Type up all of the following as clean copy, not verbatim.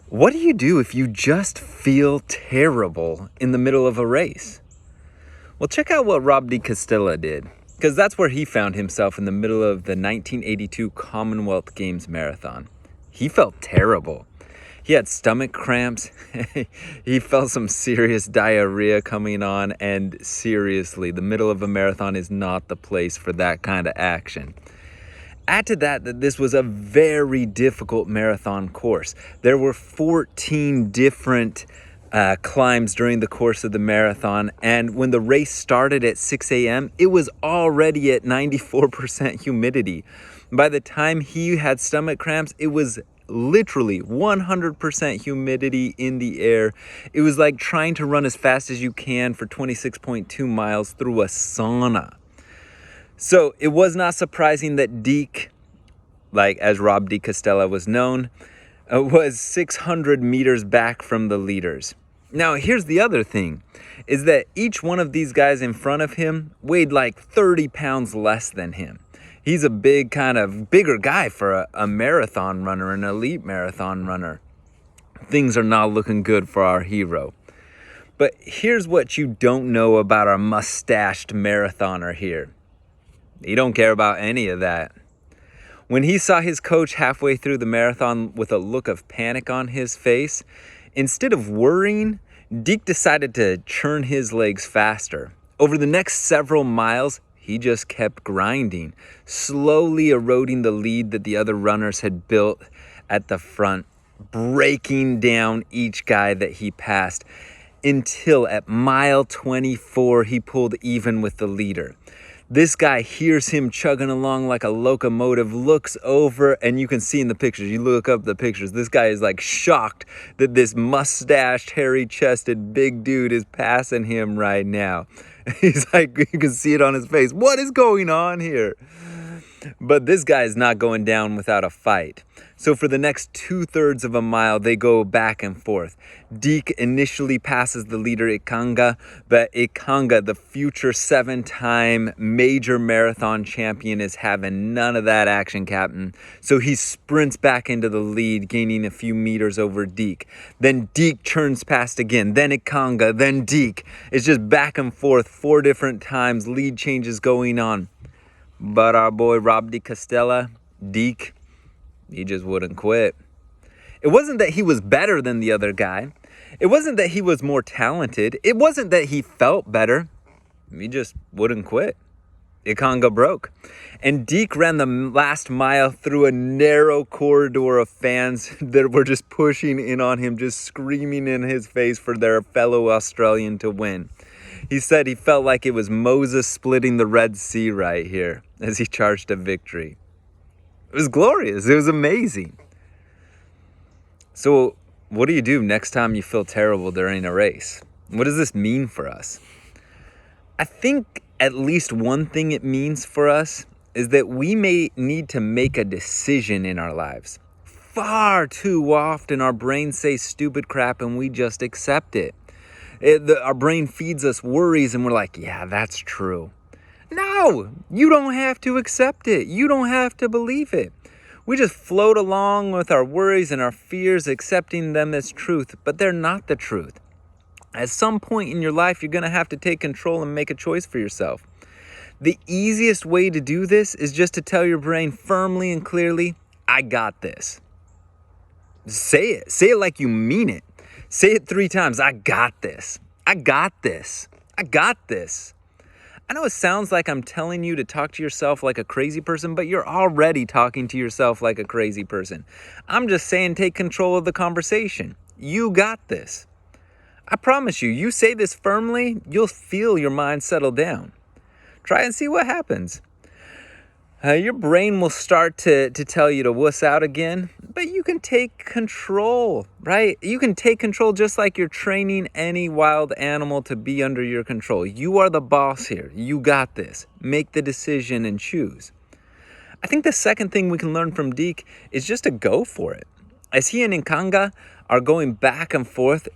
What do you do if you just feel terrible in the middle of a race? Well, check out what Rob Castella did, because that's where he found himself in the middle of the 1982 Commonwealth Games marathon. He felt terrible. He had stomach cramps, he felt some serious diarrhea coming on, and seriously, the middle of a marathon is not the place for that kind of action. Add to that this was a very difficult marathon course. There were 14 different climbs during the course of the marathon, and when the race started at 6 a.m., it was already at 94% humidity. By the time he had stomach cramps, it was literally 100% humidity in the air. It was like trying to run as fast as you can for 26.2 miles through a sauna. So it was not surprising that Deek, like as Rob Castella was known, was 600 meters back from the leaders. Now, here's the other thing, is that each one of these guys in front of him weighed like 30 pounds less than him. He's a bigger guy for a marathon runner, an elite marathon runner. Things are not looking good for our hero. But here's what you don't know about our mustached marathoner here. He don't care about any of that. When he saw his coach halfway through the marathon with a look of panic on his face, instead of worrying, Deek decided to churn his legs faster. Over the next several miles, he just kept grinding, slowly eroding the lead that the other runners had built at the front, breaking down each guy that he passed, until at mile 24, he pulled even with the leader. This guy hears him chugging along like a locomotive, looks over, and you can see in the pictures, you look up the pictures, this guy is like shocked that this mustached, hairy-chested, big dude is passing him right now. He's like, you can see it on his face. What is going on here? But this guy is not going down without a fight. So for the next 2/3 of a mile, they go back and forth. Deek initially passes the leader, Ikanga, but Ikanga, the future 7-time major marathon champion, is having none of that action, Captain. So he sprints back into the lead, gaining a few meters over Deek. Then Deek churns past again, then Ikanga, then Deek. It's just back and forth 4 different times, lead changes going on. But our boy Rob Castella, Deek, he just wouldn't quit. It wasn't that he was better than the other guy. It wasn't that he was more talented. It wasn't that he felt better. He just wouldn't quit. Ikanga broke. And Deek ran the last mile through a narrow corridor of fans that were just pushing in on him, just screaming in his face for their fellow Australian to win. He said he felt like it was Moses splitting the Red Sea right here as he charged to victory. It was glorious. It was amazing. So what do you do next time you feel terrible during a race? What does this mean for us? I think at least one thing it means for us is that we may need to make a decision in our lives. Far too often our brains say stupid crap and we just accept it. Our brain feeds us worries and we're like, yeah, that's true. No, you don't have to accept it. You don't have to believe it. We just float along with our worries and our fears, accepting them as truth, but they're not the truth. At some point in your life, you're going to have to take control and make a choice for yourself. The easiest way to do this is just to tell your brain firmly and clearly, I got this. Say it. Say it like you mean it. Say it 3 times. I got this. I got this. I got this. I know it sounds like I'm telling you to talk to yourself like a crazy person, but you're already talking to yourself like a crazy person. I'm just saying take control of the conversation. You got this. I promise you, you say this firmly, you'll feel your mind settle down. Try and see what happens. Your brain will start to tell you to wuss out again, but you can take control, right? You can take control just like you're training any wild animal to be under your control. You are the boss here. You got this. Make the decision and choose. I think the second thing we can learn from Deek is just to go for it. As he and Ikanga are going back and forth,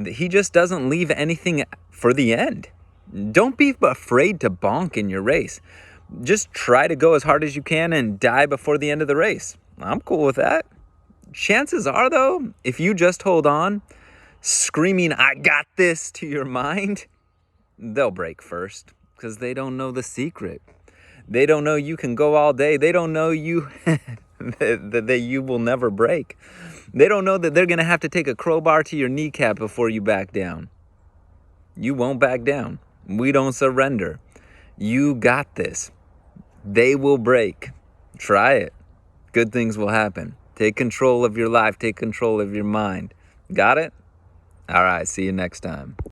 he just doesn't leave anything for the end. Don't be afraid to bonk in your race. Just try to go as hard as you can and die before the end of the race. I'm cool with that. Chances are, though, if you just hold on, screaming, "I got this," to your mind, they'll break first because they don't know the secret. They don't know you can go all day. They don't know you that you will never break. They don't know that they're going to have to take a crowbar to your kneecap before you back down. You won't back down. We don't surrender. You got this. They will break. Try it. Good things will happen. Take control of your life. Take control of your mind. Got it? All right. See you next time.